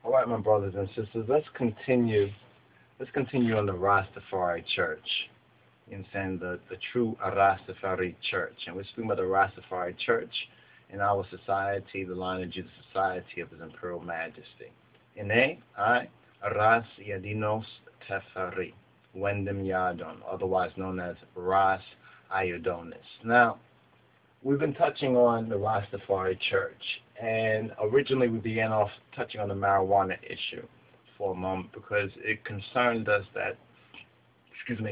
All right, my brothers and sisters, let's continue. Let's continue on the Rastafari Church. You understand the true Rastafari Church, and we're speaking about the Rastafari Church in our society, the lineage of the Society of His Imperial Majesty. Ine, I, Ras Yadinos Tefari, Wendem Yadon, otherwise known as Ras Iodonis. Now, we've been touching on the Rastafari Church, and originally we began off touching on the marijuana issue for a moment because it concerned us that,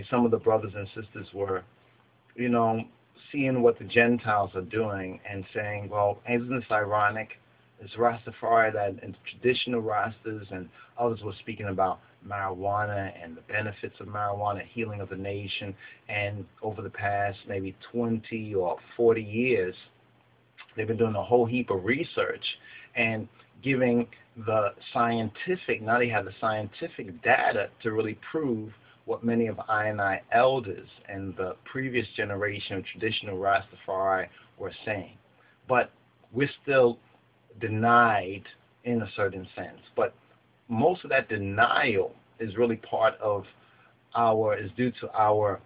some of the brothers and sisters were, seeing what the Gentiles are doing and saying, well, isn't this ironic? It's Rastafari that, and traditional Rastas and others were speaking about marijuana and the benefits of marijuana, healing of the nation, and over the past maybe 20 or 40 years, they've been doing a whole heap of research and giving the scientific, now they have the scientific data to really prove what many of I elders and the previous generation of traditional Rastafari were saying. But we're still denied in a certain sense. But most of that denial is really is due to our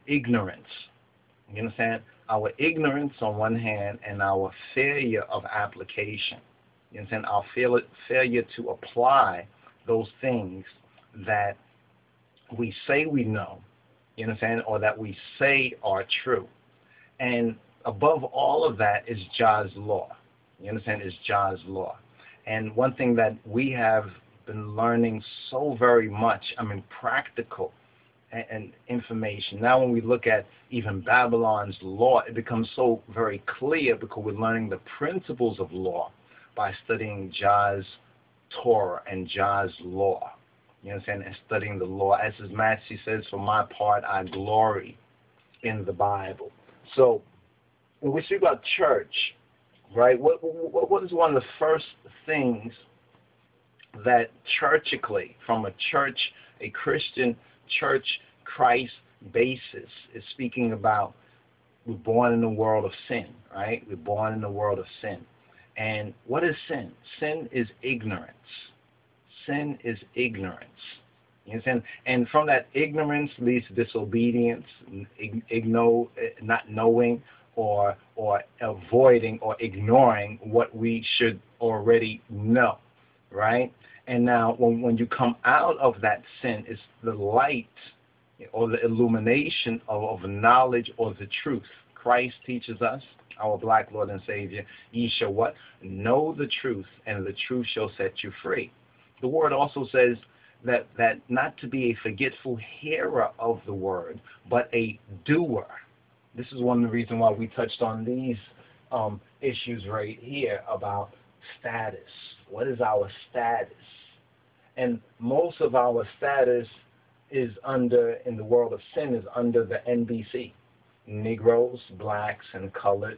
ignorance. You understand? Our ignorance on one hand and our failure of application. You understand? Our failure to apply those things that we say we know, you understand, or that we say are true. And above all of that is Jah's law. You understand? Is Jah's law. And one thing that we have been learning so very much, practical and information. Now when we look at even Babylon's law, it becomes so very clear because we're learning the principles of law by studying Jah's Torah and Jah's law. You understand? And studying the law. As His Majesty says, for my part, I glory in the Bible. So when we speak about church, right, what is one of the first things that churchically, from a Christian church Christ basis, is speaking about? We're born in the world of sin, right? We're born in the world of sin. And what is sin? Sin is ignorance. Sin is ignorance. You understand? And from that ignorance leads to disobedience, not knowing or avoiding or ignoring what we should already know, right? And now when you come out of that sin, it's the light or the illumination of knowledge or the truth. Christ teaches us, our black Lord and Savior, ye shall what? Know the truth, and the truth shall set you free. The word also says that not to be a forgetful hearer of the word, but a doer. This is one of the reasons why we touched on these issues right here about status. What is our status? And most of our status is in the world of sin, is under the NBC. Negroes, blacks, and coloreds,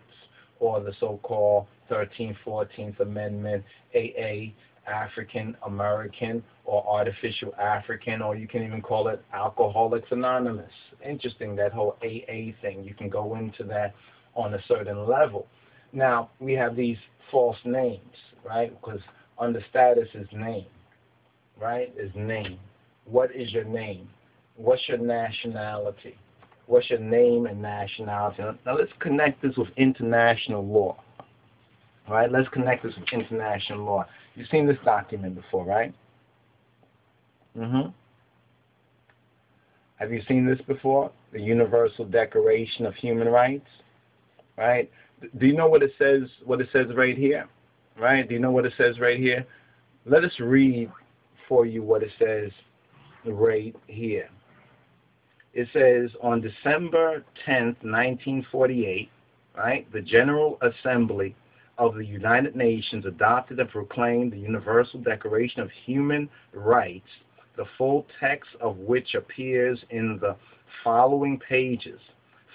or the so-called 13th, 14th Amendment, AA, African American, or artificial African, or you can even call it Alcoholics Anonymous. Interesting, that whole AA thing. You can go into that on a certain level. Now, we have these false names, right? Because under status is name, right? Is name. What is your name? What's your nationality? What's your name and nationality? Now let's connect this with international law. All right, let's connect this with international law. You've seen this document before, right? Have you seen this before? The Universal Declaration of Human Rights, right? Do you know what it says? What it says right here, right? Do you know what it says right here? Let us read for you what it says right here. It says, on December 10th, 1948, right, the General Assembly of the United Nations adopted and proclaimed the Universal Declaration of Human Rights, the full text of which appears in the following pages.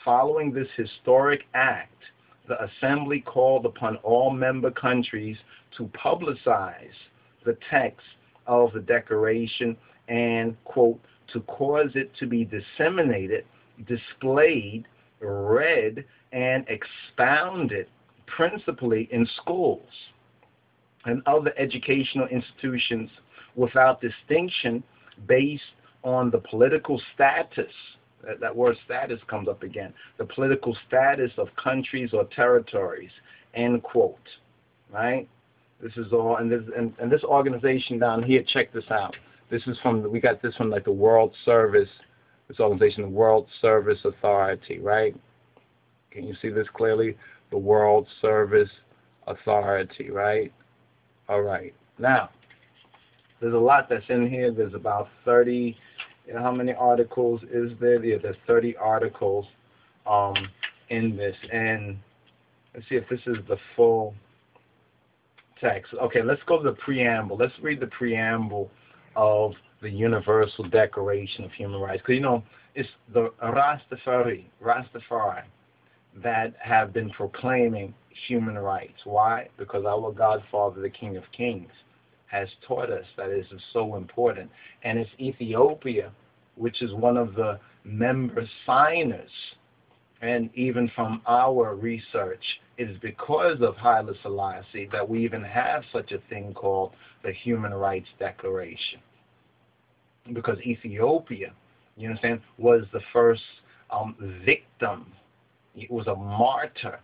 Following this historic act, the Assembly called upon all member countries to publicize the text of the Declaration and, quote, to cause it to be disseminated, displayed, read, and expounded principally in schools. and other educational institutions without distinction based on the political status. That word status comes up again. The political status of countries or territories, end quote. Right? This is all, and this organization down here, check this out. This is we got this from like the World Service, this organization, the World Service Authority, right? Can you see this clearly? The World Service Authority, right? All right. Now, there's a lot that's in here. There's about 30, how many articles is there? Yeah, there's 30 articles in this. And let's see if this is the full text. Okay, let's go to the preamble. Let's read the preamble of the Universal Declaration of Human Rights. Because, it's the Rastafari that have been proclaiming human rights. Why? Because our Godfather, the King of Kings, has taught us that it is so important. And it's Ethiopia, which is one of the member signers. And even from our research, it is because of Haile Selassie that we even have such a thing called the Human Rights Declaration. Because Ethiopia, you understand, was the first victim. It was a martyr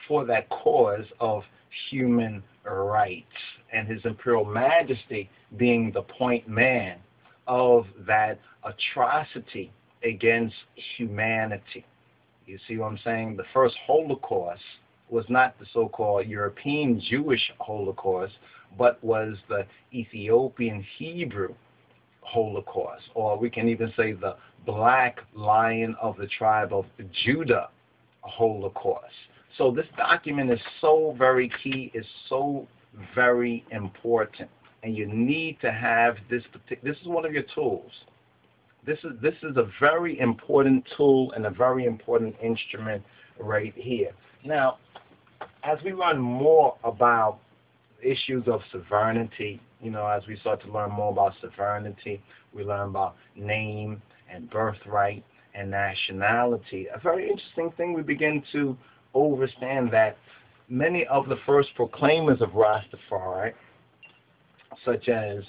for that cause of human rights, and His Imperial Majesty being the point man of that atrocity against humanity. You see what I'm saying? The first Holocaust was not the so-called European Jewish Holocaust, but was the Ethiopian-Hebrew Holocaust, or we can even say the Black Lion of the tribe of Judah Holocaust. So this document is so very key, is so very important, and you need to have this this is one of your tools. This is a very important tool and a very important instrument right here. Now, as we learn more about issues of sovereignty, as we start to learn more about sovereignty, we learn about name and birthright and nationality. A very interesting thing, we begin to understand that many of the first proclaimers of Rastafari, such as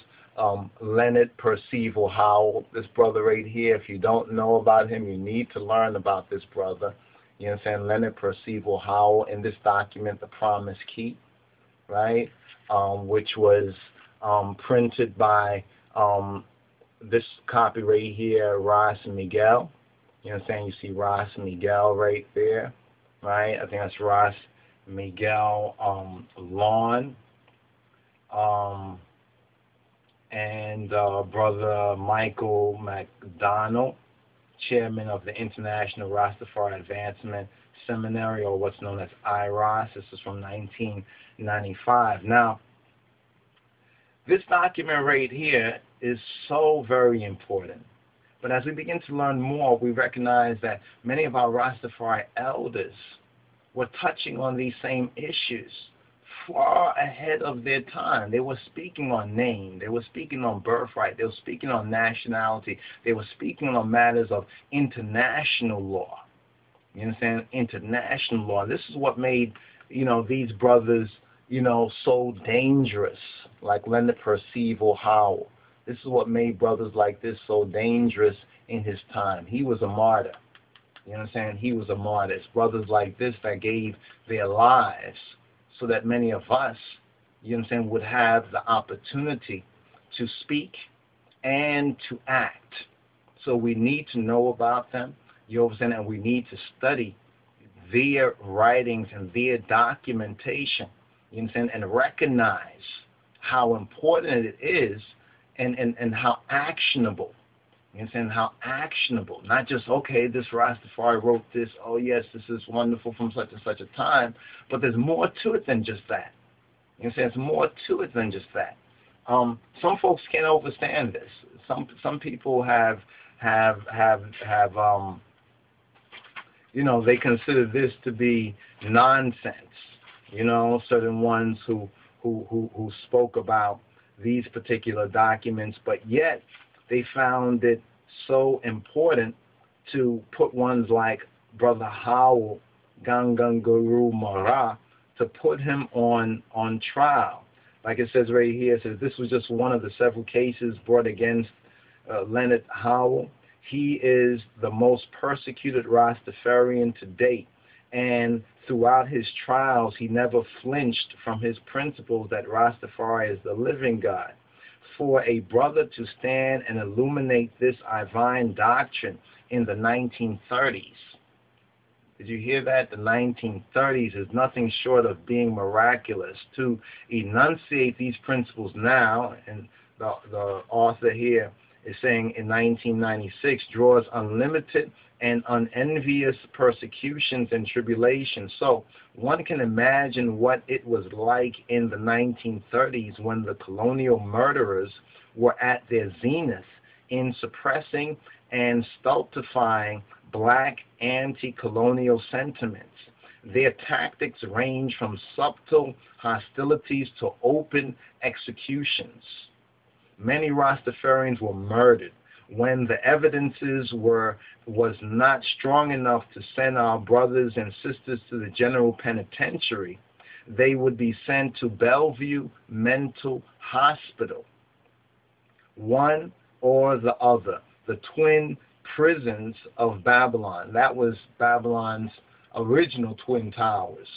Leonard Percival Howell, this brother right here, if you don't know about him, you need to learn about this brother. You understand? Leonard Percival Howell, in this document, The Promise Key, right, which was printed by this copy right here, Ras Miguel. You understand? You see Ras Miguel right there, right? I think that's Ras Miguel Lawn. And Brother Michael McDonald, chairman of the International Rastafari Advancement Seminary, or what's known as IRAS. This is from 1995. Now, this document right here is so very important. But as we begin to learn more, we recognize that many of our Rastafari elders were touching on these same issues far ahead of their time. They were speaking on name. They were speaking on birthright. They were speaking on nationality. They were speaking on matters of international law. You understand? International law. This is what made, these brothers, so dangerous, like Leonard Percival Howell. This is what made brothers like this so dangerous in his time. He was a martyr. You understand? He was a martyr. It's brothers like this that gave their lives so that many of us, you understand, would have the opportunity to speak and to act. So we need to know about them, you understand, and we need to study their writings and their documentation, you understand, and recognize how important it is and how actionable. You understand? How actionable. Not just, okay, this Rastafari wrote this, oh yes, this is wonderful from such and such a time, but there's more to it than just that. You understand? There's more to it than just that. Some folks can't understand this. Some people have they consider this to be nonsense. Certain ones who spoke about these particular documents, but yet they found it so important to put ones like Brother Howell Ganganguru Mara, to put him on trial. like it says right here, it says this was just one of the several cases brought against Leonard Howell. He is the most persecuted Rastafarian to date, and throughout his trials, he never flinched from his principles that Rastafari is the living God. For a brother to stand and illuminate this divine doctrine in the 1930s, did you hear that? The 1930s is nothing short of being miraculous. To enunciate these principles now, and the author here is saying in 1996, draws unlimited and unenvious persecutions and tribulations. So one can imagine what it was like in the 1930s when the colonial murderers were at their zenith in suppressing and stultifying black anti-colonial sentiments. Their tactics range from subtle hostilities to open executions. Many Rastafarians were murdered. When the evidences was not strong enough to send our brothers and sisters to the general penitentiary, they would be sent to Bellevue Mental Hospital. One or the other, the twin prisons of Babylon. That was Babylon's original Twin Towers.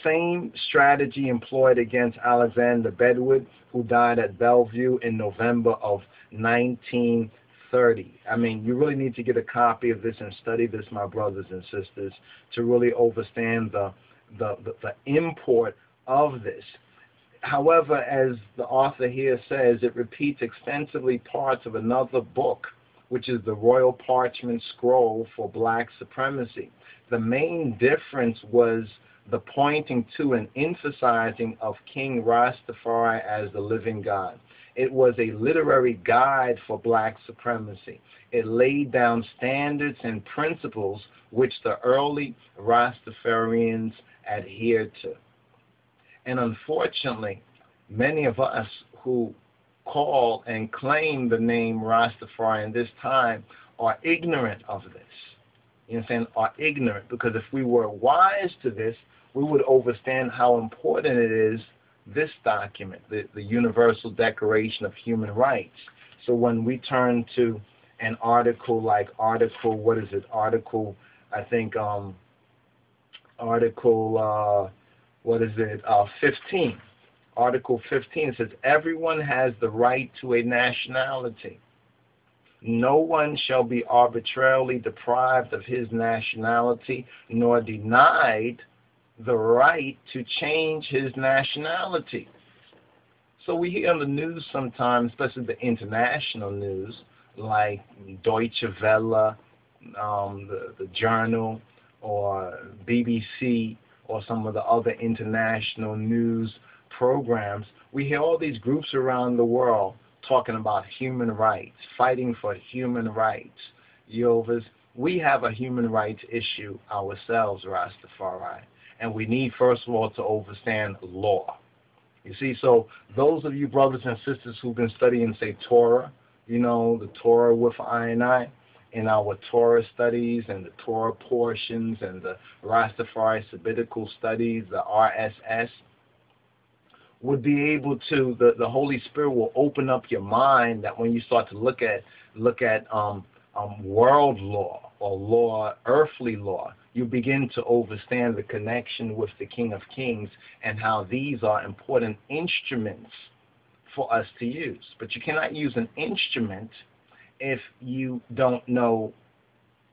Same strategy employed against Alexander Bedouin, who died at Bellevue in November of 1930. I mean, you really need to get a copy of this and study this, my brothers and sisters, to really understand the import of this. However, as the author here says, it repeats extensively parts of another book, which is the Royal Parchment Scroll for Black Supremacy. The main difference was the pointing to and emphasizing of King Rastafari as the living God. It was a literary guide for black supremacy. It laid down standards and principles which the early Rastafarians adhered to. And unfortunately, many of us who call and claim the name Rastafari in this time are ignorant of this. You know what I'm saying? Are ignorant, because if we were wise to this, we would understand how important it is, this document, the Universal Declaration of Human Rights. So when we turn to an article like Article 15. Article 15 says, everyone has the right to a nationality. No one shall be arbitrarily deprived of his nationality, nor denied the right to change his nationality. So we hear on the news sometimes, especially the international news, like Deutsche Welle, the Journal, or BBC, or some of the other international news programs, we hear all these groups around the world talking about human rights, fighting for human rights. Yovas, we have a human rights issue ourselves, Rastafari, and we need, first of all, to understand law. You see, so those of you brothers and sisters who've been studying, say, Torah, you know, the Torah with I, in our Torah studies and the Torah portions and the Rastafari Sabbatical studies, the RSS, would be able to, the Holy Spirit will open up your mind that when you start to look at world law or law, earthly law, you begin to understand the connection with the King of Kings and how these are important instruments for us to use. But you cannot use an instrument if you don't know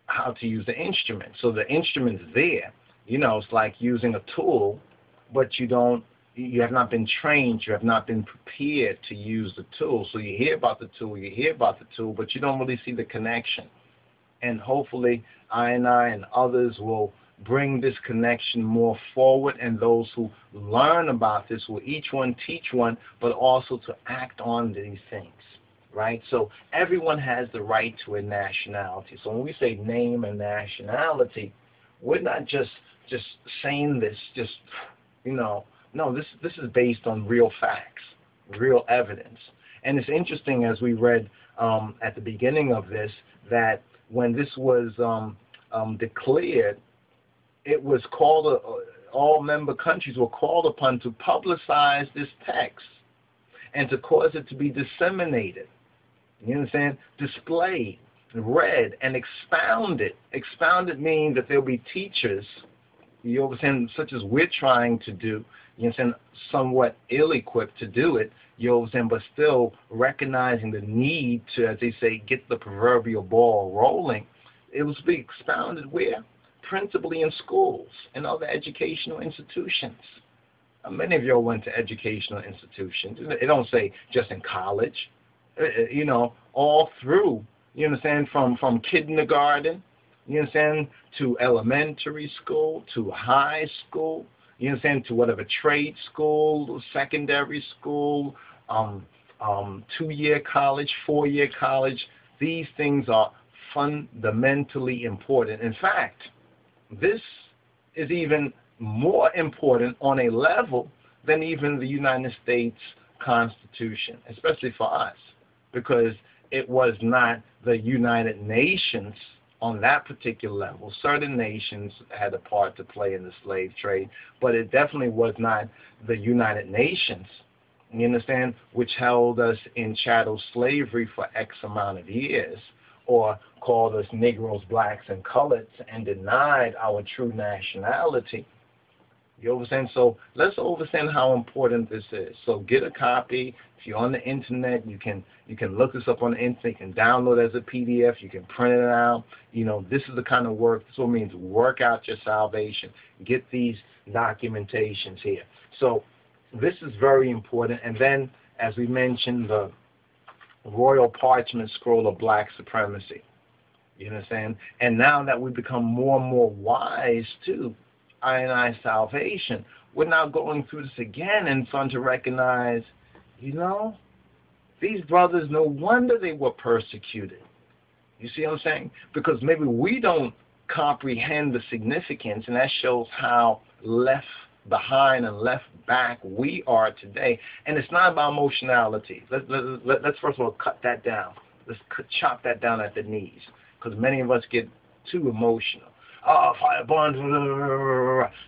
how to use the instrument. So the instrument's there. You know, it's like using a tool, but you have not been trained, you have not been prepared to use the tool. So you hear about the tool, but you don't really see the connection. And hopefully I and others will bring this connection more forward, and those who learn about this will each one teach one, but also to act on these things, right? So everyone has the right to a nationality. So when we say name and nationality, we're not just saying this, no, this is based on real facts, real evidence. And it's interesting, as we read at the beginning of this, that when this was declared, it was called, all member countries were called upon to publicize this text and to cause it to be disseminated. You understand? Displayed, read, and expounded. Expounded means that there'll be teachers, you understand, such as we're trying to do, you understand, somewhat ill-equipped to do it, you understand, but still recognizing the need to, as they say, get the proverbial ball rolling. It was to be expounded where? Principally in schools and other educational institutions. Many of y'all went to educational institutions. It don't say just in college. You know, all through, you understand, from kindergarten, you understand, to elementary school, to high school, you understand, to whatever trade school, secondary school, 2-year college, 4-year college. These things are fundamentally important. In fact, this is even more important on a level than even the United States Constitution, especially for us, because it was not the United Nations on that particular level. Certain nations had a part to play in the slave trade, but it definitely was not the United Nations, you understand, which held us in chattel slavery for X amount of years, or called us Negroes, blacks, and coloreds, and denied our true nationality. You understand? So let's understand how important this is. So get a copy. If you're on the internet, you can look this up on the internet. You can download it as a PDF. You can print it out. You know, this is the kind of work. This is what it means. Work out your salvation. Get these documentations here. So this is very important. And then, as we mentioned, the royal parchment scroll of black supremacy. You understand? And now that we become more and more wise too, I salvation, we're now going through this again and starting to recognize, you know, these brothers, no wonder they were persecuted. You see what I'm saying? Because maybe we don't comprehend the significance, and that shows how left behind and left back we are today. And it's not about emotionality. Let's first of all cut that down. Let's chop that down at the knees, because many of us get too emotional. Oh, fire burns.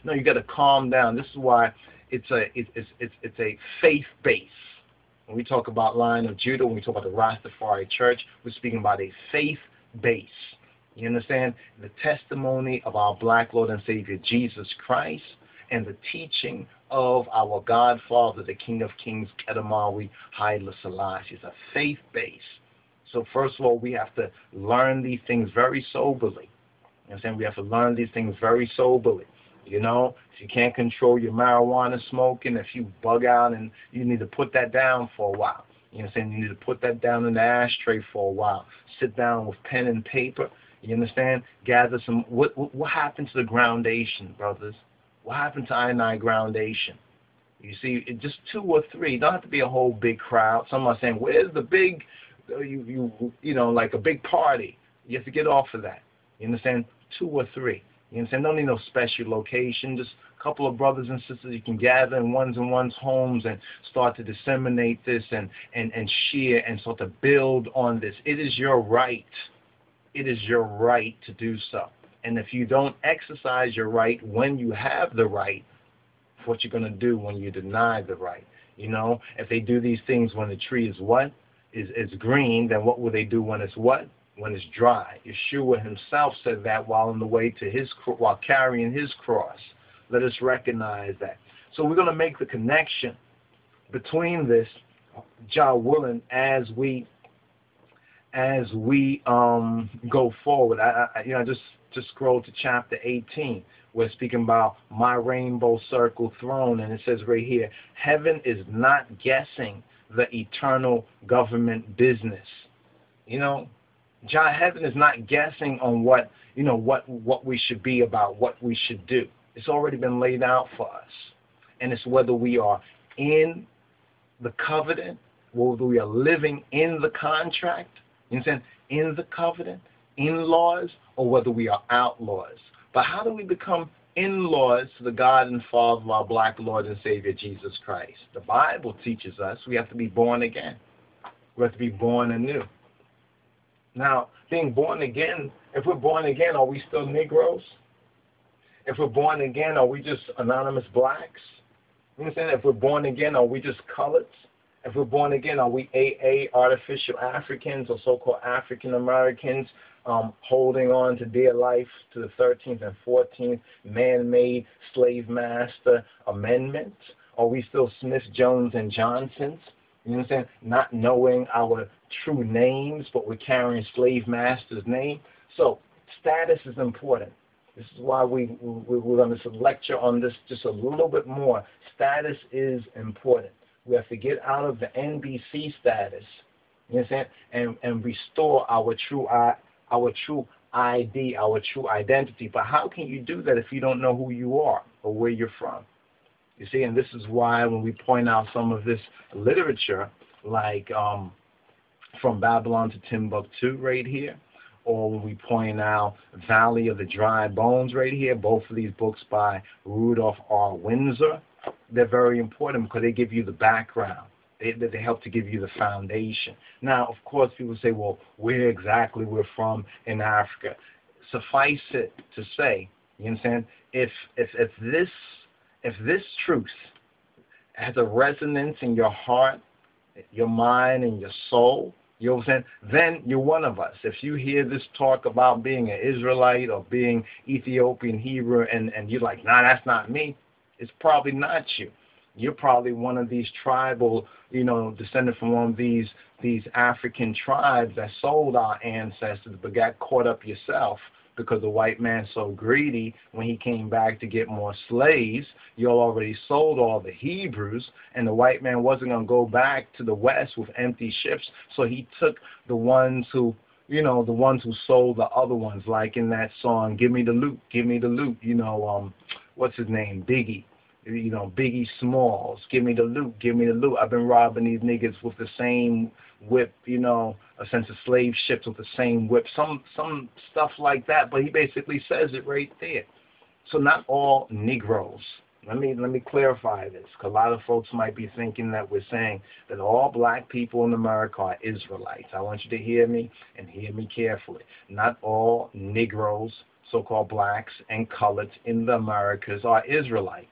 No, you got to calm down. This is why it's a faith base. When we talk about Lion of Judah, when we talk about the Rastafari Church, we're speaking about a faith base. You understand? The testimony of our black Lord and Savior Jesus Christ, and the teaching of our Godfather, the King of Kings, Kedamawi Haile Selassie. It's a faith base. So first of all, we have to learn these things very soberly. You know what I'm saying? We have to learn these things very soberly. You know, if you can't control your marijuana smoking, if you bug out, and you need to put that down for a while. You know what I'm saying? You need to put that down in the ashtray for a while. Sit down with pen and paper. You understand? Gather some. What happened to the groundation, brothers? What happened to I groundation? You see, just 2 or 3. Don't have to be a whole big crowd. Some are saying, "Where's the big?" You know, like a big party. You have to get off of that. You understand? 2 or 3. You understand? Don't need no special location. Just a couple of brothers and sisters you can gather in one's homes and start to disseminate this and share and start to build on this. It is your right. It is your right to do so. And if you don't exercise your right when you have the right, what you're going to do when you deny the right. You know, if they do these things when the tree is what? Is green, then what will they do when it's what? When it's dry. Yeshua himself said that while on the way to while carrying his cross. Let us recognize that. So we're going to make the connection between this, Jah willing, as we go forward. I just scroll to chapter 18. We're speaking about my rainbow circle throne, and it says right here, heaven is not guessing the eternal government business. You know, Jah, heaven is not guessing on what we should be about, what we should do. It's already been laid out for us. And it's whether we are in the covenant, whether we are living in the contract, you understand, in the covenant, in-laws, or whether we are outlaws. But how do we become in-laws to the God and Father of our black Lord and Savior Jesus Christ? The Bible teaches us we have to be born again. We have to be born anew. Now, being born again, if we're born again, are we still Negroes? If we're born again, are we just anonymous blacks? You understand? If we're born again, are we just coloreds? If we're born again, are we AA, artificial Africans or so-called African Americans, holding on to dear life to the 13th and 14th man-made slave master amendments? Are we still Smith, Jones, and Johnsons? You know what I'm saying? Not knowing our true names, but we're carrying slave master's name. So status is important. This is why we're going to lecture on this just a little bit more. Status is important. We have to get out of the NBC status, you know what I'm saying, and restore our true ID, our true identity. But how can you do that if you don't know who you are or where you're from? You see, and this is why when we point out some of this literature, like From Babylon to Timbuktu right here, or when we point out Valley of the Dry Bones right here, both of these books by Rudolph R. Windsor, they're very important because they give you the background. They help to give you the foundation. Now, of course, people say, well, where exactly we're from in Africa. Suffice it to say, you understand, if this truth has a resonance in your heart, your mind, and your soul, you know what I'm saying, then you're one of us. If you hear this talk about being an Israelite or being Ethiopian-Hebrew and you're like, nah, that's not me, it's probably not you. You're probably one of these tribal, descended from one of these African tribes that sold our ancestors but got caught up yourself because the white man's so greedy. When he came back to get more slaves, you already sold all the Hebrews, and the white man wasn't going to go back to the West with empty ships, so he took the ones who sold the other ones, like in that song, Give Me the Loot, Give Me the Loot, what's his name, Biggie. Biggie Smalls, give me the loot, give me the loot. I've been robbing these niggas with the same whip, a sense of slave ships with the same whip, some stuff like that. But he basically says it right there. So not all Negroes. Let me clarify this, because a lot of folks might be thinking that we're saying that all black people in America are Israelites. I want you to hear me and hear me carefully. Not all Negroes, so-called blacks and coloreds in the Americas are Israelites.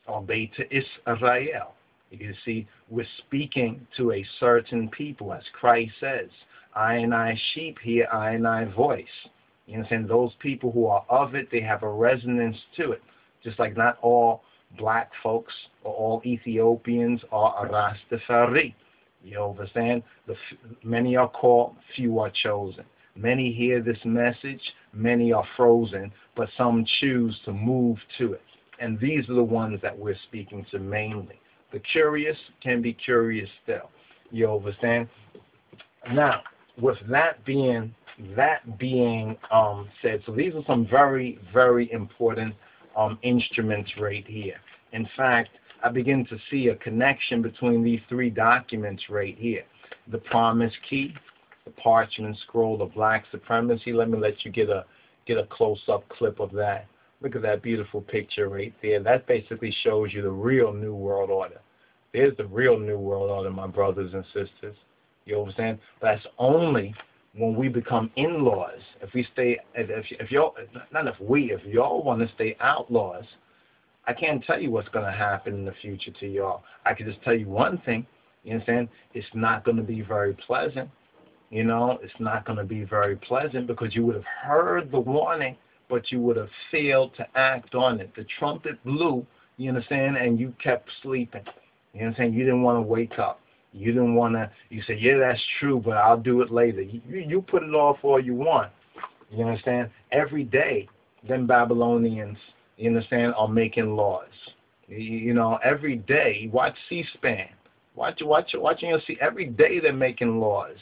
Or Beta Israel. You see, we're speaking to a certain people, as Christ says, I and I sheep hear I and I voice. You understand? Those people who are of it, they have a resonance to it. Just like not all black folks or all Ethiopians are Rastafari. You understand? Many are called, few are chosen. Many hear this message, many are frozen, but some choose to move to it. And these are the ones that we're speaking to mainly. The curious can be curious still. You understand? Now, with that being said, so these are some very, very important instruments right here. In fact, I begin to see a connection between these three documents right here. The Promise Key, the Parchment Scroll of Black Supremacy. Let you get a close-up clip of that. Look at that beautiful picture right there. That basically shows you the real New World Order. There's the real New World Order, my brothers and sisters. You understand? That's only when we become in-laws. If y'all want to stay outlaws, I can't tell you what's going to happen in the future to y'all. I can just tell you one thing. You understand? It's not going to be very pleasant. It's not going to be very pleasant because you would have heard the warning, but you would have failed to act on it. The trumpet blew, you understand, and you kept sleeping. You understand? You didn't want to wake up. You didn't want to, you say, yeah, that's true, but I'll do it later. You put it off all you want. You understand? Every day, them Babylonians, you understand, are making laws. Every day, watch C-SPAN. Watching your see, every day they're making laws.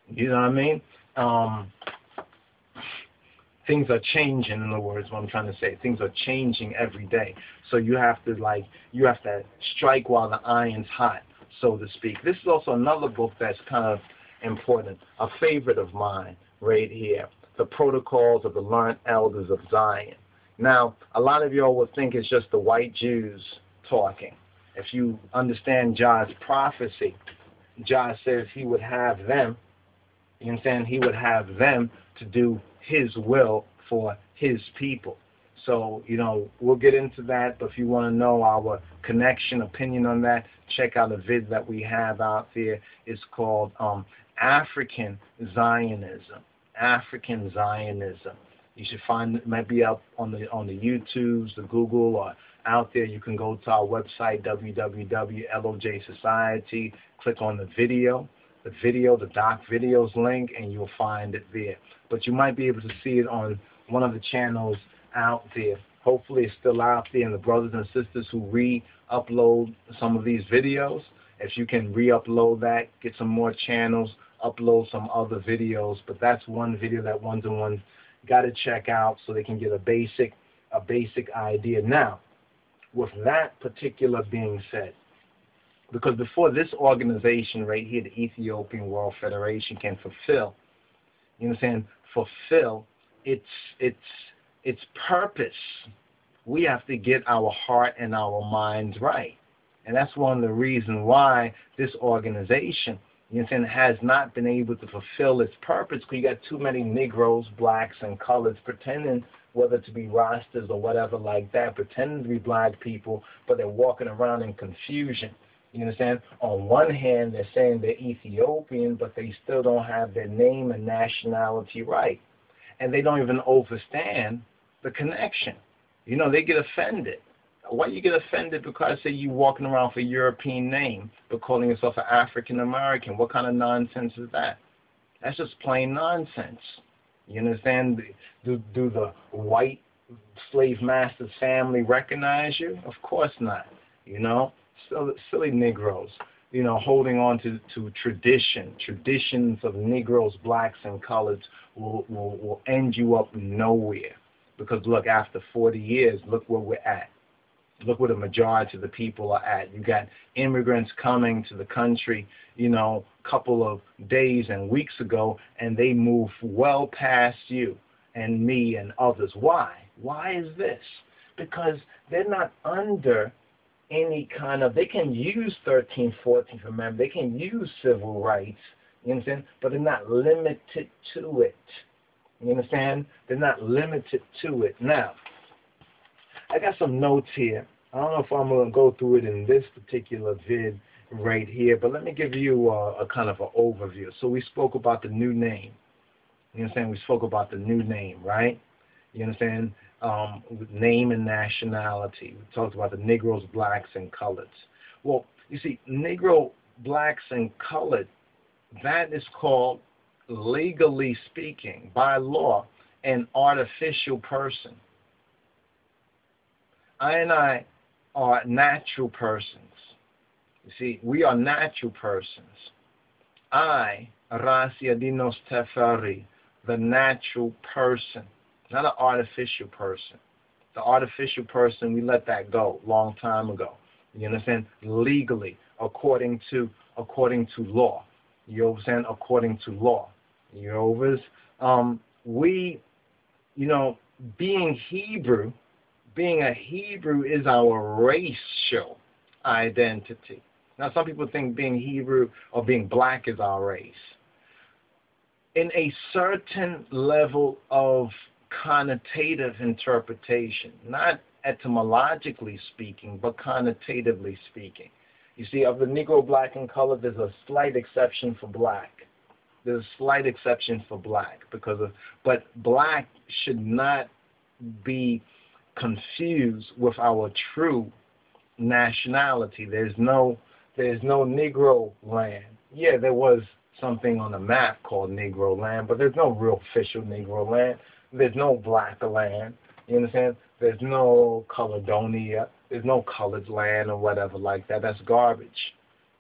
You know what I mean? Things are changing, in other words, what I'm trying to say. Things are changing every day. So you have to strike while the iron's hot, so to speak. This is also another book that's kind of important, a favorite of mine right here, The Protocols of the Learned Elders of Zion. Now, a lot of y'all would think it's just the white Jews talking. If you understand Jah's prophecy, Jah says he would have them, you understand, he would have them to do his will for his people. So, we'll get into that, but if you want to know our opinion on that, check out a vid that we have out there. It's called African Zionism. African Zionism. You should find it, might be up on the YouTubes, the Google, or out there. You can go to our website, www.LOJ Society, click on the Doc Videos link, and you'll find it there. But you might be able to see it on one of the channels out there. Hopefully it's still out there, and the brothers and sisters who re-upload some of these videos, if you can re-upload that, get some more channels, upload some other videos. But that's one video that ones-and-ones got to check out so they can get a basic idea. Now, with that particular being said, because before this organization right here, the Ethiopian World Federation, can fulfill its purpose, we have to get our heart and our minds right. And that's one of the reasons why this organization, has not been able to fulfill its purpose, because you got too many Negroes, blacks, and coloreds pretending, whether to be Rastas or whatever like that, pretending to be black people, but they're walking around in confusion. You understand? On one hand, they're saying they're Ethiopian, but they still don't have their name and nationality right. And they don't even understand the connection. They get offended. Why you get offended? Because say you walking around for a European name, but calling yourself an African American. What kind of nonsense is that? That's just plain nonsense. You understand? Do the white slave master's family recognize you? Of course not. Silly Negroes, holding on to traditions of Negroes, blacks, and coloreds will end you up nowhere. Because look, after 40 years, look where we're at. Look where the majority of the people are at. You got immigrants coming to the country, a couple of days and weeks ago, and they move well past you and me and others. Why? Why is this? Because they're not under any kind of, they can use 13th, 14th Amendment, they can use civil rights, you understand? But they're not limited to it. You understand? They're not limited to it. Now, I got some notes here. I don't know if I'm going to go through it in this particular vid right here, but let me give you a kind of an overview. So we spoke about the new name. You understand? We spoke about the new name, right? You understand? Name and nationality. We talked about the Negroes, blacks, and coloreds. Well, you see, Negro, blacks, and colored, that is called, legally speaking, by law, an artificial person. I are natural persons. You see, we are natural persons. Rasiadinos Teferi, the natural person, not an artificial person. The artificial person, we let that go long time ago. You understand? Legally, according to law. You understand? According to law. You know, being Hebrew, being a Hebrew is our racial identity. Now, some people think being Hebrew or being black is our race. In a certain level of connotative interpretation, not etymologically speaking, but connotatively speaking. You see, of the Negro, black, and colored, there's a slight exception for black. There's a slight exception for black but black should not be confused with our true nationality. There's no Negro land. Yeah, there was something on the map called Negro land, but there's no real official Negro land. There's no black land. You understand? There's no Caledonia. There's no colored land or whatever like that. That's garbage.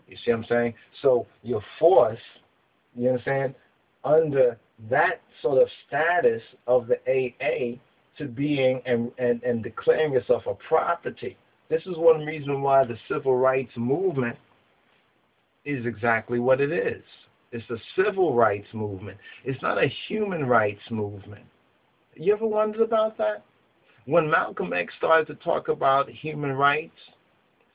You see what I'm saying? So you're forced, you understand, under that sort of status of the AA to being and declaring yourself a property. This is one reason why the civil rights movement is exactly what it is. It's a civil rights movement. It's not a human rights movement. You ever wondered about that? When Malcolm X started to talk about human rights,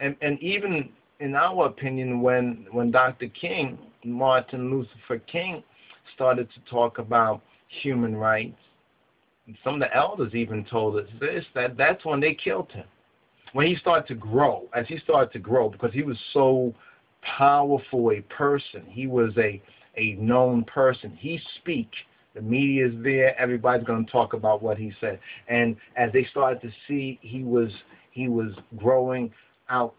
and even in our opinion, when Dr. King, Martin Luther King, started to talk about human rights, some of the elders even told us this, that's when they killed him. When he started to grow, as he started to grow, because he was so powerful a person, he was a known person. He speak, the media is there, everybody's going to talk about what he said. And as they started to see he was growing out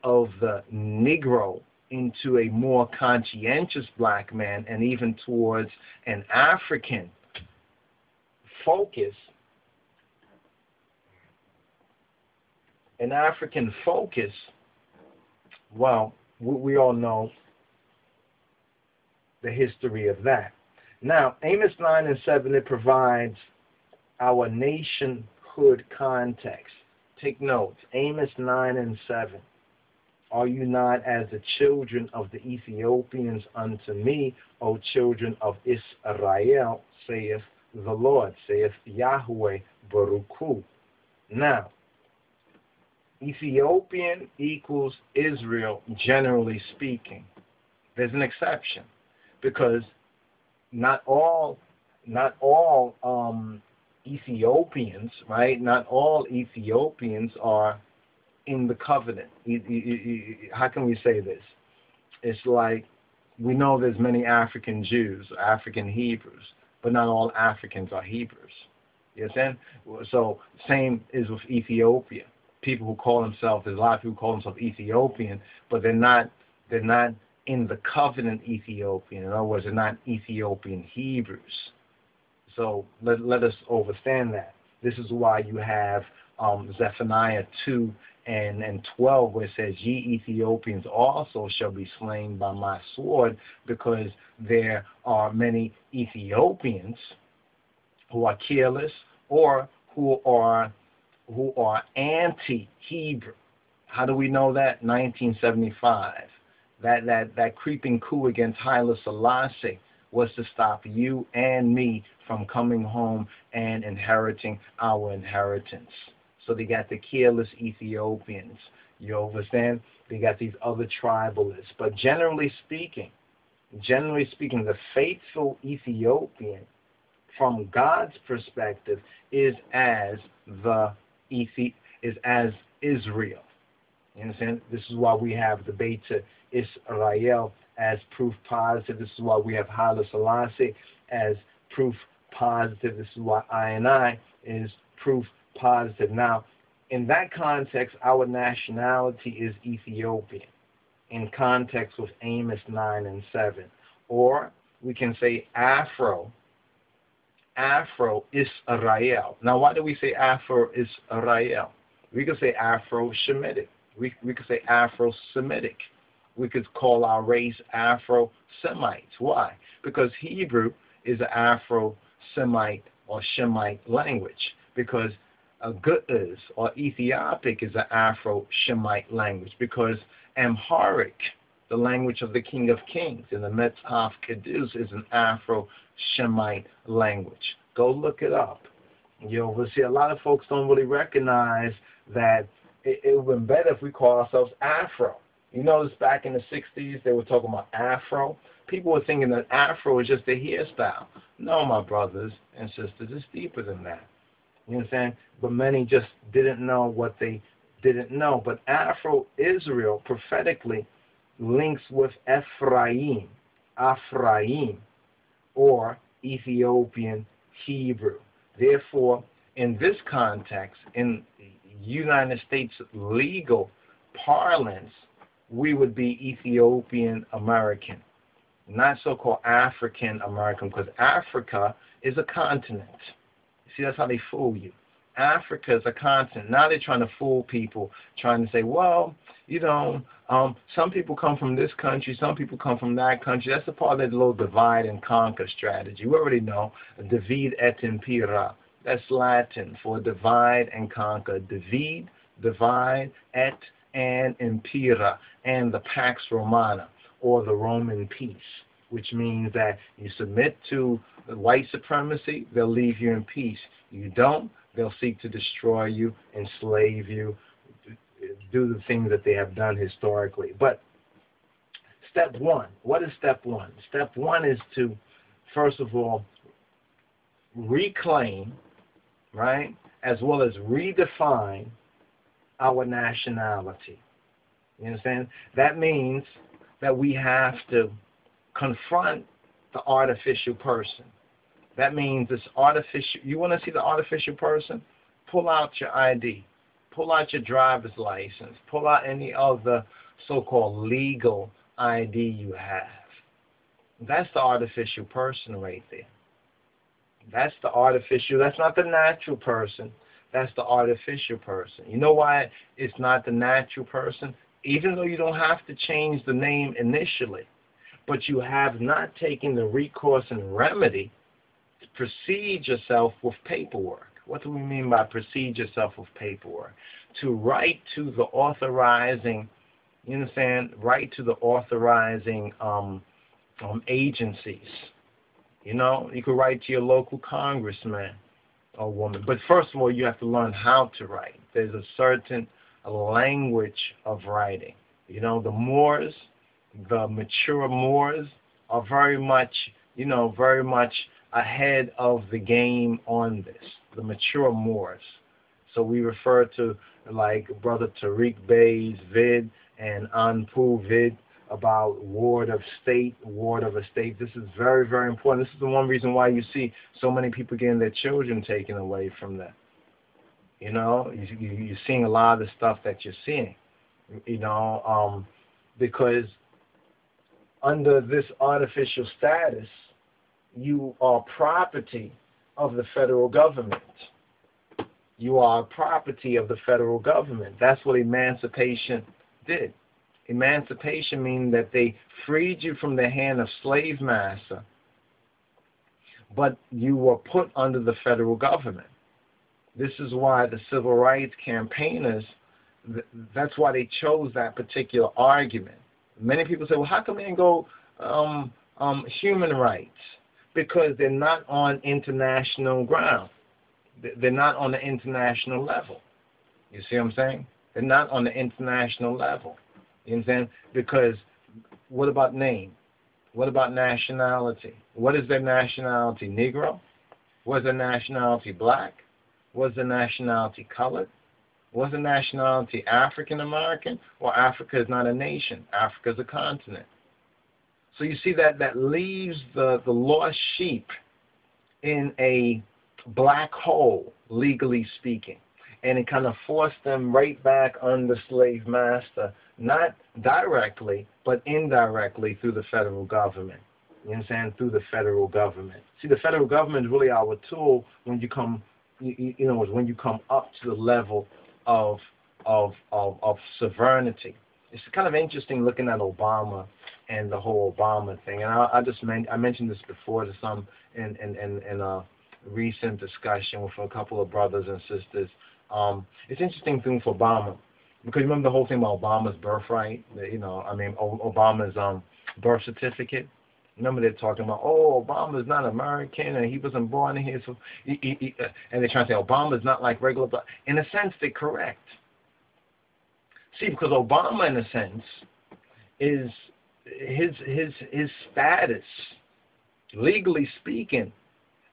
of the Negro into a more conscientious black man, and even towards an African focus, well, we all know the history of that. Now, Amos 9 and 7, it provides our nationhood context. Take notes. Amos 9 and 7. Are you not as the children of the Ethiopians unto me, O children of Israel, saith the Lord, saith Yahweh Baruch Hu. Now, Ethiopian equals Israel, generally speaking. There's an exception, because not all Ethiopians, right? Not all Ethiopians are in the covenant. How can we say this? It's like, we know there's many African Jews, African Hebrews, but not all Africans are Hebrews. You understand? So same is with Ethiopia. People who call themselves, there's a lot of people who call themselves Ethiopian, but they're not in the covenant Ethiopian. In other words, they're not Ethiopian Hebrews. So let us understand that. This is why you have Zephaniah 2 and 12, where it says, ye Ethiopians also shall be slain by my sword, because there are many Ethiopians who are careless or who are anti-Hebrew. How do we know that? 1975. That creeping coup against Haile Selassie was to stop you and me from coming home and inheriting our inheritance. So they got the careless Ethiopians. You understand? They got these other tribalists. But generally speaking, the faithful Ethiopian, from God's perspective, is as Israel. You understand? This is why we have the Beit Israel as proof positive. This is why we have Haile Selassie as proof positive. This is why I is proof positive. Now, in that context, our nationality is Ethiopian, in context with Amos 9 and 7. Or we can say Afro Israel. Now, why do we say Afro Israel? We could say Afro-Shemitic. We could say Afro-Semitic. We could call our race Afro-Semites. Why? Because Hebrew is an Afro-Semite or Shemite language. Because Ge'ez or Ethiopic is an Afro-Shemite language. Because Amharic, the language of the King of Kings, in the Metzhaf Kedus, is an Afro-Shemite language. Go look it up. We'll see a lot of folks don't really recognize that it would have been better if we call ourselves Afro. You notice back in the 60s, they were talking about Afro. People were thinking that Afro is just a hairstyle. No, my brothers and sisters, it's deeper than that. You understand? But many just didn't know what they didn't know. But Afro-Israel prophetically links with Ephraim, or Ethiopian Hebrew. Therefore, in this context, in United States legal parlance, we would be Ethiopian American, not so-called African American, because Africa is a continent. See, that's how they fool you. Africa is a continent. Now they're trying to fool people, trying to say, well, some people come from this country, some people come from that country. That's a part of that little divide and conquer strategy. We already know, divide et impera. That's Latin for divide and conquer. Divide, et, and impera, and the Pax Romana, or the Roman peace, which means that you submit to the white supremacy, they'll leave you in peace. You don't, they'll seek to destroy you, enslave you, do the things that they have done historically. But step one, what is step one? Step one is to, first of all, reclaim right? As well as redefine our nationality. You understand? That means that we have to confront the artificial person. That means this artificial, you want to see the artificial person? Pull out your ID. Pull out your driver's license. Pull out any other so-called legal ID you have. That's the artificial person right there. That's the artificial, that's not the natural person. That's the artificial person. You know why it's not the natural person? Even though you don't have to change the name initially, but you have not taken the recourse and remedy to proceed yourself with paperwork. What do we mean by proceed yourself with paperwork? To write to the authorizing, you understand, write to the authorizing agencies. You know, you could write to your local congressman or woman. But first of all, you have to learn how to write. There's a certain language of writing. You know, the Moors, the mature Moors are very much, very much ahead of the game on this, the mature Moors. So we refer to like Brother Tariq Bey's vid and Anpu vid about ward of state, ward of a state. This is very, very important. This is the one reason why you see so many people getting their children taken away from them. You know, you're seeing a lot of the stuff that you're seeing, because under this artificial status, you are property of the federal government. You are property of the federal government. That's what emancipation did. Emancipation means that they freed you from the hand of slave master, but you were put under the federal government. This is why the civil rights campaigners, that's why they chose that particular argument. Many people say, well, how come they didn't go human rights? Because they're not on international ground. They're not on the international level. You see what I'm saying? They're not on the international level. You understand? Because what about name? What about nationality? What is their nationality? Negro? What is their nationality? Black? What is their nationality? Colored? What is their nationality? African American? Or Africa is not a nation. Africa is a continent. So you see that leaves the lost sheep in a black hole, legally speaking. And it kind of forced them right back under slave master, not directly, but indirectly through the federal government. You understand? Through the federal government. See, the federal government is really our tool when you come, when you come up to the level of sovereignty. It's kind of interesting looking at Obama and the whole Obama thing. And I mentioned this before to some in a recent discussion with a couple of brothers and sisters. It's an interesting thing for Obama, because you remember the whole thing about Obama's birthright, Obama's birth certificate. Remember they're talking about, Obama's not American and he wasn't born here, so and they're trying to say Obama's not like regular black. In a sense, they're correct. See, because Obama, in a sense, is his status, legally speaking,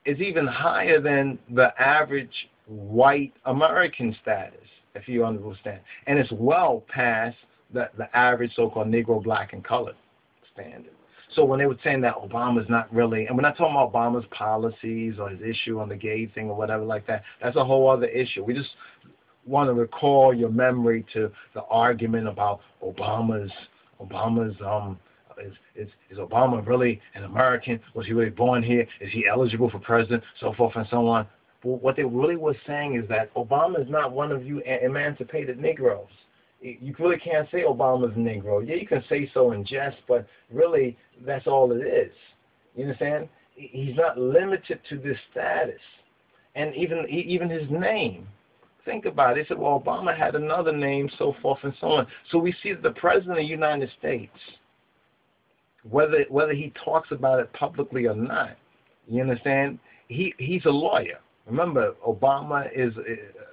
is even higher than the average white American status, if you understand. And it's well past the average so-called Negro, black, and colored standard. So when they were saying that Obama's not really, and we're not talking about Obama's policies or his issue on the gay thing or whatever like that, that's a whole other issue. We just want to recall your memory to the argument about Obama's is Obama really an American? Was he really born here? Is he eligible for president? So forth and so on. But what they really were saying is that Obama is not one of you emancipated Negroes. You really can't say Obama's a Negro. Yeah, you can say so in jest, but really that's all it is. You understand? He's not limited to this status. And even his name. Think about it. They said, well, Obama had another name, so forth and so on. So we see that the President of the United States, whether he talks about it publicly or not, you understand, he's a lawyer. Remember, Obama is,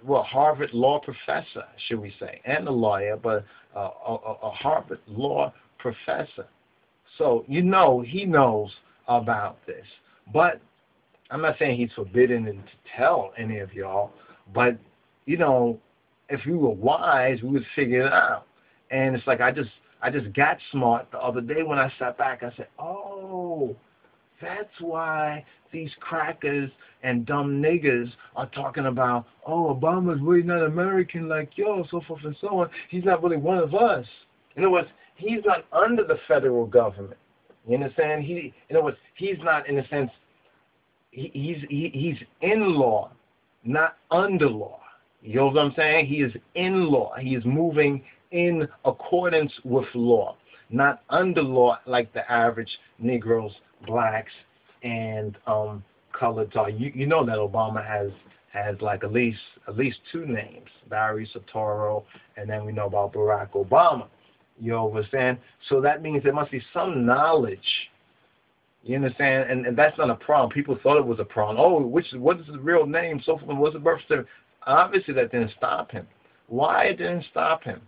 Harvard law professor, should we say, and a lawyer, but a Harvard law professor. So, he knows about this. But I'm not saying he's forbidden to tell any of y'all, but, you know, if we were wise, we would figure it out. And it's like I just got smart the other day when I sat back. I said, oh, that's why these crackers and dumb niggers are talking about, oh, Obama's really not American like yo, so forth and so on. He's not really one of us. In other words, he's not under the federal government. You understand? In other words, he's not, in a sense, he's in law, not under law. You know what I'm saying? He is in law. He is moving in accordance with law, not under law like the average Negroes, blacks, and coloreds are. You know that Obama has like at least two names, Barry Soetoro, and then we know about Barack Obama. You know what I'm saying? So that means there must be some knowledge. You understand? And that's not a problem. People thought it was a problem. Oh, what is his real name? So forth. What's the birth certificate? Obviously, that didn't stop him. Why it didn't stop him?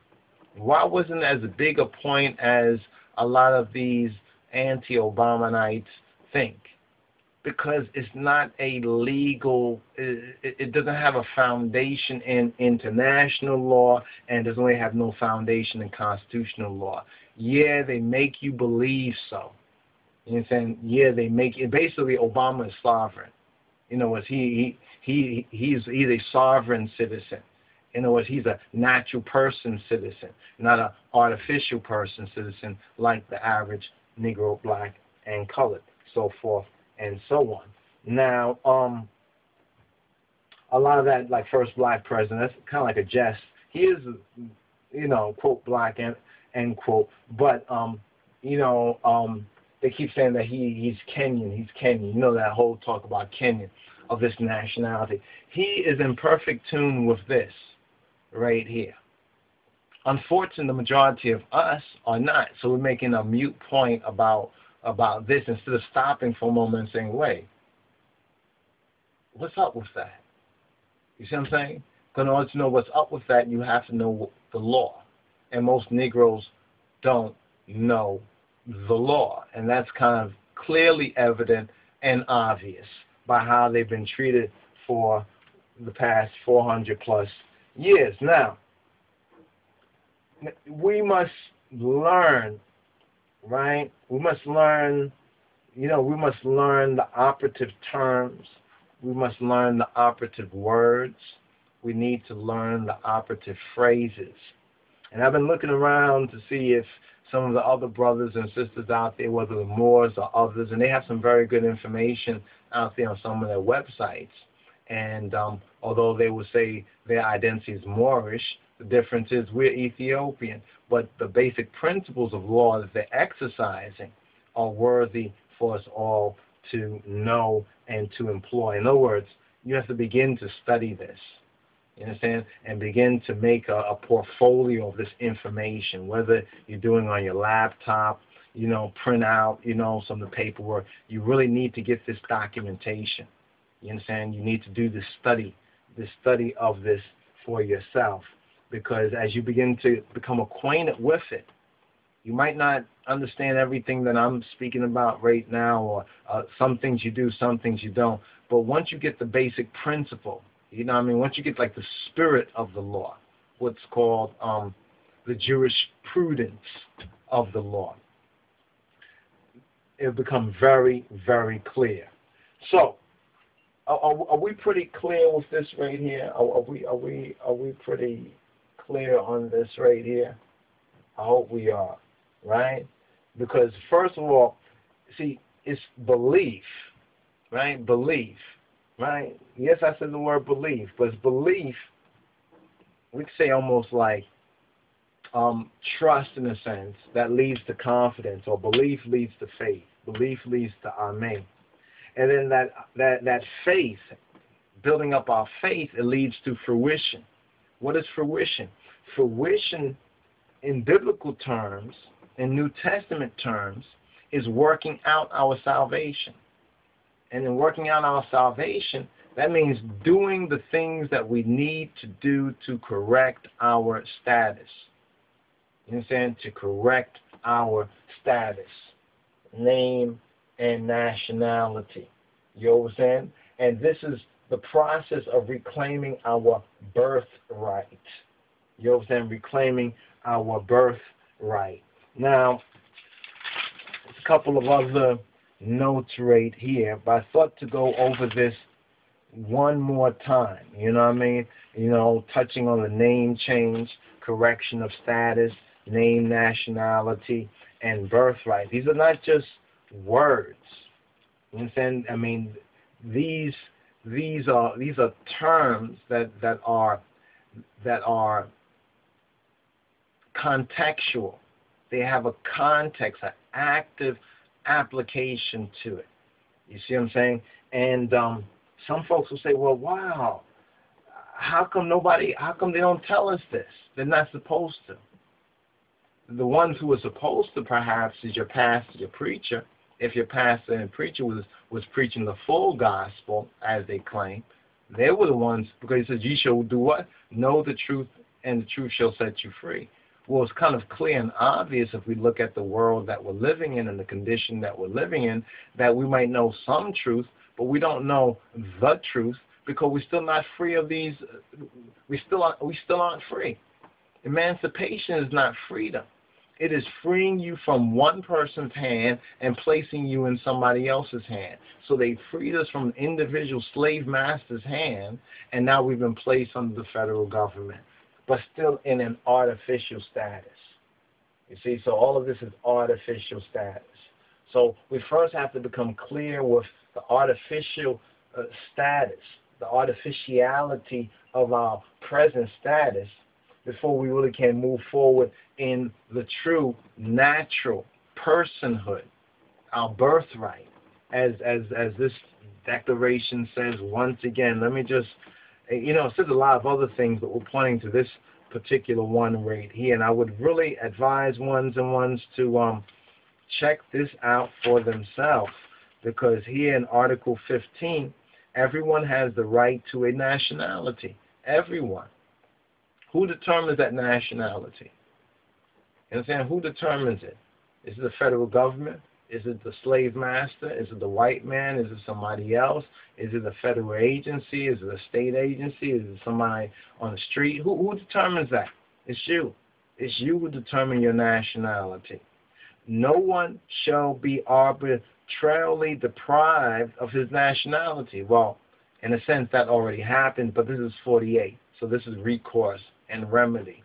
Why wasn't it as big a point as a lot of these anti-Obamanites think? Because it's not a legal, it doesn't have a foundation in international law, and doesn't really have no foundation in constitutional law. Yeah, they make you believe so. You know what I'm saying? Yeah, they make it. Basically, Obama is sovereign. You know, he's a sovereign citizen. In other words, he's a natural person citizen, not an artificial person citizen like the average Negro, black, and colored, so forth and so on. Now, a lot of that, like first black president, that's kind of like a jest. He is, you know, quote, black, end quote, but, you know, they keep saying that he's Kenyan, You know that whole talk about Kenyan, of this nationality. He is in perfect tune with this right here. Unfortunately, the majority of us are not. So we're making a mute point about this instead of stopping for a moment and saying, wait, what's up with that? You see what I'm saying? Because in order to know what's up with that, you have to know the law. And most Negroes don't know the law. And that's kind of clearly evident and obvious by how they've been treated for the past 400 plus years. Now, we must learn, right? We must learn, you know, we must learn the operative terms. We must learn the operative words. We need to learn the operative phrases. And I've been looking around to see if some of the other brothers and sisters out there, whether the Moors or others, and they have some very good information out there on some of their websites. And although they would say their identity is Moorish, the difference is we're Ethiopian. But the basic principles of law that they're exercising are worthy for us all to know and to employ. In other words, you have to begin to study this. You understand? And begin to make a portfolio of this information, whether you're doing on your laptop, you know, print out, you know, some of the paperwork. You really need to get this documentation. You understand? You need to do this study of this for yourself. Because as you begin to become acquainted with it, you might not understand everything that I'm speaking about right now, or some things you do, some things you don't. But once you get the basic principle, you know what I mean? Once you get like the spirit of the law, what's called the jurisprudence of the law, it'll become very, very clear. So, are we pretty clear with this right here? Are we pretty clear on this right here? I hope we are, right? Because first of all, see, it's belief, right? Belief. Right? Yes, I said the word belief, but it's belief, we could say almost like trust in a sense, that leads to confidence, or belief leads to faith. Belief leads to amen. And then that faith, building up our faith, it leads to fruition. What is fruition? Fruition in biblical terms, in New Testament terms, is working out our salvation. And in working out our salvation, that means doing the things that we need to do to correct our status. You understand? To correct our status, name, and nationality. You understand? And this is the process of reclaiming our birthright. You understand? Reclaiming our birthright. Now, there's a couple of other notes right here, but I thought to go over this one more time. You know what I mean? You know, touching on the name change, correction of status, name, nationality, and birthright. These are not just words. You understand? I mean, these are terms that are contextual. They have a context, an active application to it. You see what I'm saying? And some folks will say, well, wow, how come they don't tell us this? They're not supposed to. The ones who are supposed to, perhaps, is your pastor, your preacher. If your pastor and preacher was preaching the full gospel, as they claim, they were the ones, because he says, ye shall do what? Know the truth, and the truth shall set you free. Well, it's kind of clear and obvious if we look at the world that we're living in and the condition that we're living in, that we might know some truth, but we don't know the truth, because we're still not free of these. We still aren't free. Emancipation is not freedom. It is freeing you from one person's hand and placing you in somebody else's hand. So they freed us from individual slave master's hand, and now we've been placed under the federal government, but still in an artificial status. You see, so all of this is artificial status. So we first have to become clear with the artificial status, the artificiality of our present status, before we really can move forward in the true natural personhood, our birthright. As this declaration says, once again, let me just, it says a lot of other things, but we're pointing to this particular one right here. And I would really advise ones to check this out for themselves, because here in Article 15, everyone has the right to a nationality. Everyone. Who determines that nationality? You understand? Who determines it? Is it the federal government? Is it the slave master? Is it the white man? Is it somebody else? Is it a federal agency? Is it a state agency? Is it somebody on the street? Who determines that? It's you. It's you who determine your nationality. No one shall be arbitrarily deprived of his nationality. Well, in a sense, that already happened, but this is 48. So this is recourse and remedy.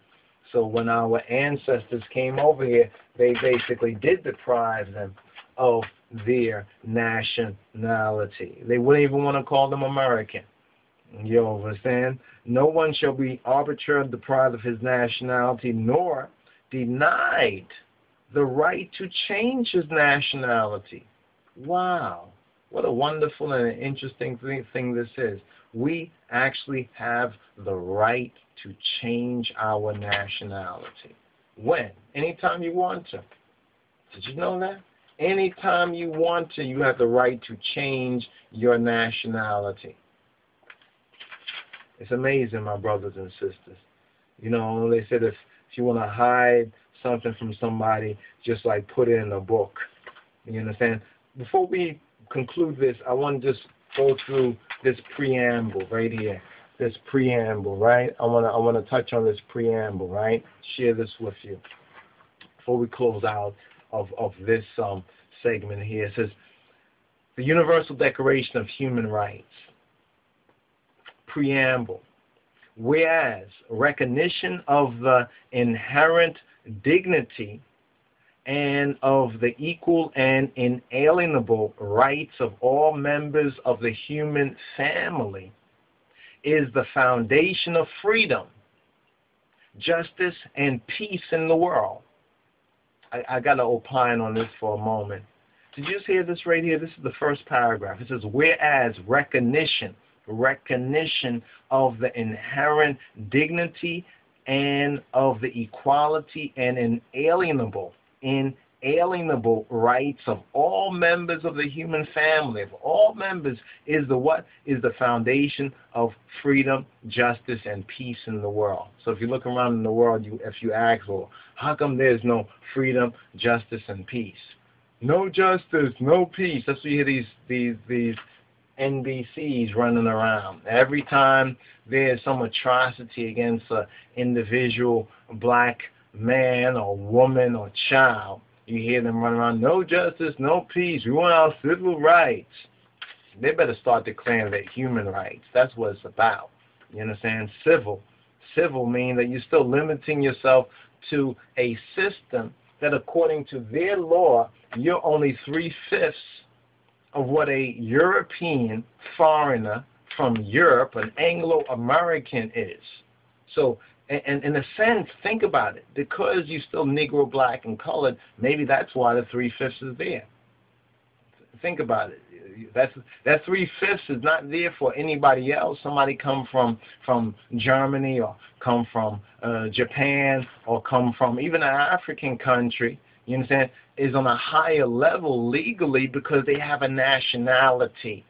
So when our ancestors came over here, they basically did deprive them of their nationality. They wouldn't even want to call them American. You understand? No one shall be arbitrarily deprived of his nationality, nor denied the right to change his nationality. Wow. What a wonderful and an interesting thing this is. We actually have the right to change our nationality. When? Anytime you want to. Did you know that? Anytime you want to, you have the right to change your nationality. It's amazing, my brothers and sisters. They said if you want to hide something from somebody, just like put it in a book. You understand? Before we conclude this, I want to just go through this preamble right here. This preamble, right? I want to touch on this preamble, right? Share this with you before we close out of this segment here. It says, the Universal Declaration of Human Rights. Preamble. Whereas recognition of the inherent dignity and of the equal and inalienable rights of all members of the human family is the foundation of freedom, justice, and peace in the world. I got to opine on this for a moment. Did you just hear this right here? This is the first paragraph. It says, whereas recognition of the inherent dignity and of the equality and inalienable rights of all members of the human family, of all members, is the what? Is the foundation of freedom, justice, and peace in the world. So if you look around in the world, if you ask, well, how come there's no freedom, justice, and peace? No justice, no peace. That's what you hear these NBCs running around. Every time there's some atrocity against an individual black man or woman or child, you hear them run around, no justice, no peace, we want our civil rights. They better start declaring that human rights. That's what it's about. You understand? Civil. Civil means that you're still limiting yourself to a system that according to their law, you're only 3/5 of what a European foreigner from Europe, an Anglo-American is. So, and in a sense, think about it. Because you're still Negro, black, and colored, maybe that's why the 3/5 is there. Think about it. That 3/5 is not there for anybody else. Somebody come from Germany or come from Japan or come from even an African country, you understand, is on a higher level legally because they have a nationality.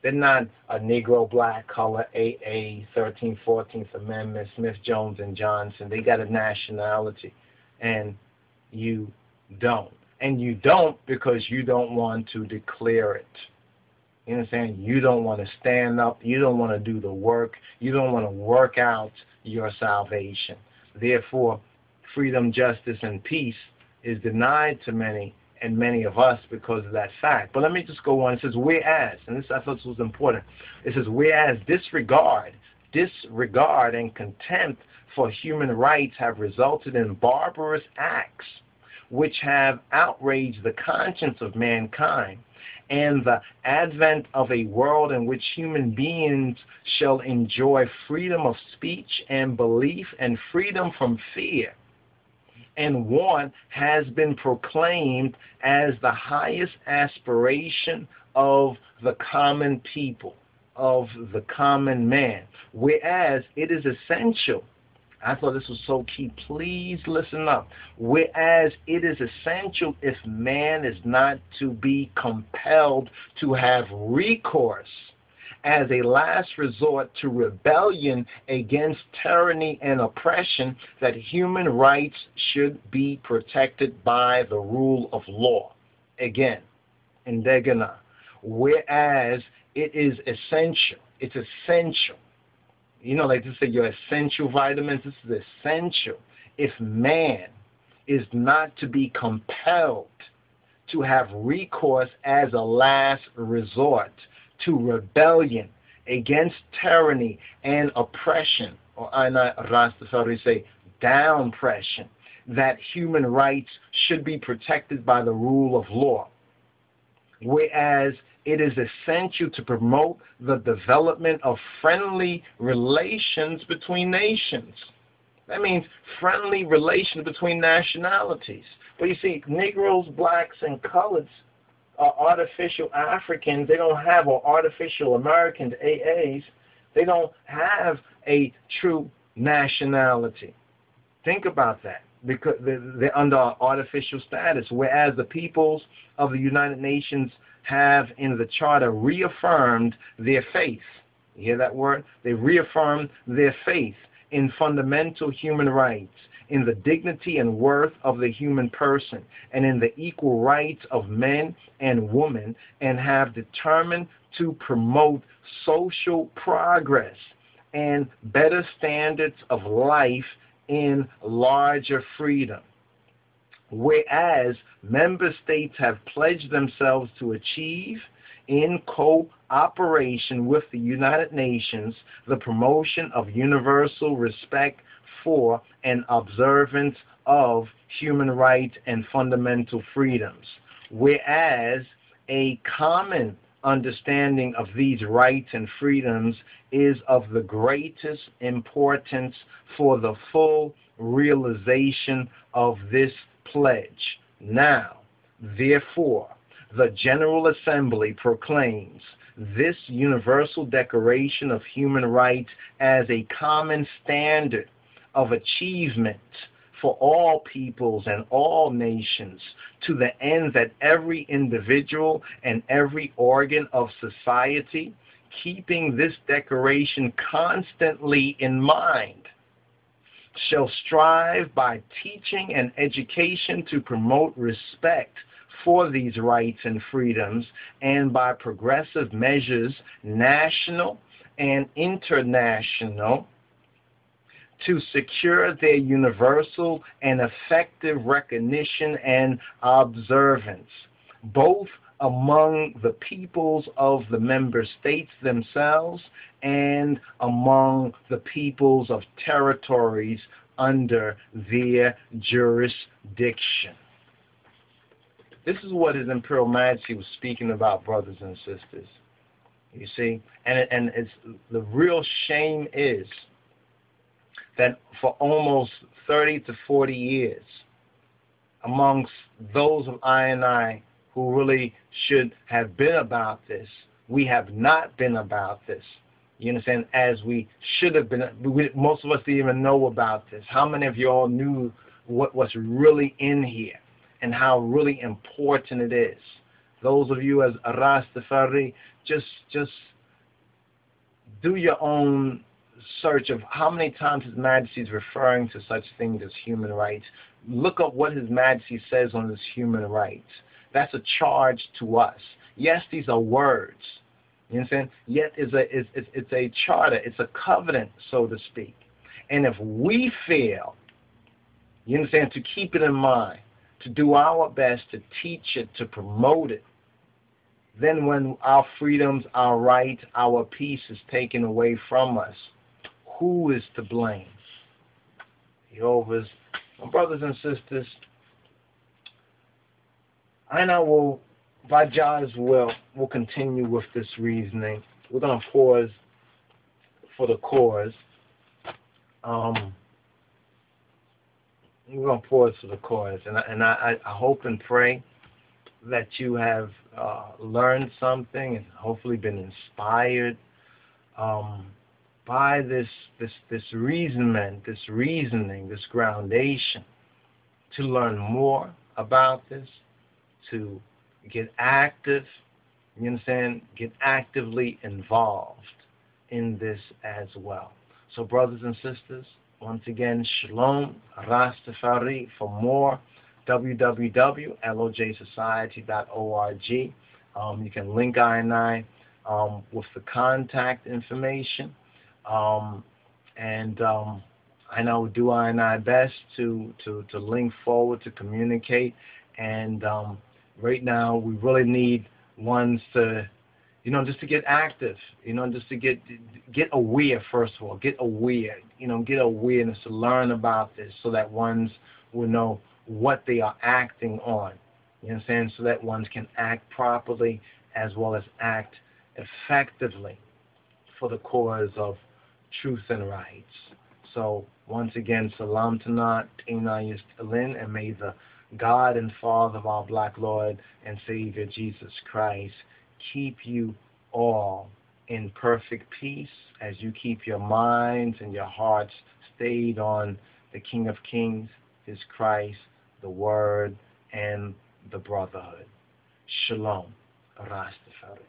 They're not a Negro, black, color, AA, 13th, 14th Amendment, Smith, Jones, and Johnson. They got a nationality, and you don't. And you don't because you don't want to declare it. You understand? You don't want to stand up. You don't want to do the work. You don't want to work out your salvation. Therefore, freedom, justice, and peace is denied to many, and many of us because of that fact. But let me just go on. It says, whereas, and this I thought this was important. It says, whereas disregard and contempt for human rights have resulted in barbarous acts which have outraged the conscience of mankind, and the advent of a world in which human beings shall enjoy freedom of speech and belief and freedom from fear and want has been proclaimed as the highest aspiration of the common people, of the common man, whereas it is essential. I thought this was so key. Please listen up. Whereas it is essential if man is not to be compelled to have recourse as a last resort to rebellion against tyranny and oppression, that human rights should be protected by the rule of law. Again, indegana. Whereas it is essential. It's essential. You know, like to say your essential vitamins, this is essential. If man is not to be compelled to have recourse as a last resort to rebellion against tyranny and oppression, or Rastafari say downpression, that human rights should be protected by the rule of law. Whereas it is essential to promote the development of friendly relations between nations. That means friendly relations between nationalities. But you see, Negroes, blacks, and coloreds are artificial Africans. They don't have, or artificial Americans, AAs. They don't have a true nationality. Think about that. Because they're under artificial status, whereas the peoples of the United Nations have in the Charter reaffirmed their faith. You hear that word? They reaffirmed their faith in fundamental human rights, in the dignity and worth of the human person, and in the equal rights of men and women, and have determined to promote social progress and better standards of life in larger freedom. Whereas member states have pledged themselves to achieve, in cooperation with the United Nations, the promotion of universal respect for and observance of human rights and fundamental freedoms. Whereas a common understanding of these rights and freedoms is of the greatest importance for the full realization of this pledge. Now, therefore, the General Assembly proclaims this Universal Declaration of Human Rights as a common standard of achievement for all peoples and all nations, to the end that every individual and every organ of society, keeping this declaration constantly in mind, shall strive by teaching and education to promote respect for these rights and freedoms, and by progressive measures, national and international, to secure their universal and effective recognition and observance, both among the peoples of the member states themselves and among the peoples of territories under their jurisdiction. This is what His Imperial Majesty was speaking about, brothers and sisters. You see, and it's the real shame is that for almost 30 to 40 years, amongst those of I who really should have been about this, we have not been about this. You understand? As we should have been. Most of us didn't even know about this. How many of you all knew what's really in here and how really important it is? Those of you as Rastafari, just do your own search of how many times His Majesty is referring to such things as human rights. Look up what His Majesty says on this human rights. That's a charge to us. Yes, these are words. You understand? Yet it's a charter. It's a covenant, so to speak. And if we fail, you understand, to keep it in mind, to do our best to teach it, to promote it, then when our freedoms, our rights, our peace is taken away from us, who is to blame? Jehovah's. My brothers and sisters, I know will, by God's will, we'll continue with this reasoning. We're going to pause for the cause. We're going to pause for the cause. And I hope and pray that you have learned something and hopefully been inspired by this reasoning, this groundation, to learn more about this, to get active, you understand, get actively involved in this as well. So brothers and sisters, once again, Shalom, Rastafari. For more, www.lojsociety.org. You can link I with the contact information. I know we do I best to link forward, to communicate. And right now, we really need ones to, just to get active, just to get aware, first of all, get aware, get awareness to learn about this so that ones will know what they are acting on, you know what I'm saying, so that ones can act properly as well as act effectively for the cause of truth and rights. So once again, Salam Tanat, Inayist Alin, and may the God and Father of our Black Lord and Savior Jesus Christ keep you all in perfect peace as you keep your minds and your hearts stayed on the King of Kings, His Christ, the Word, and the Brotherhood. Shalom, Rastafari.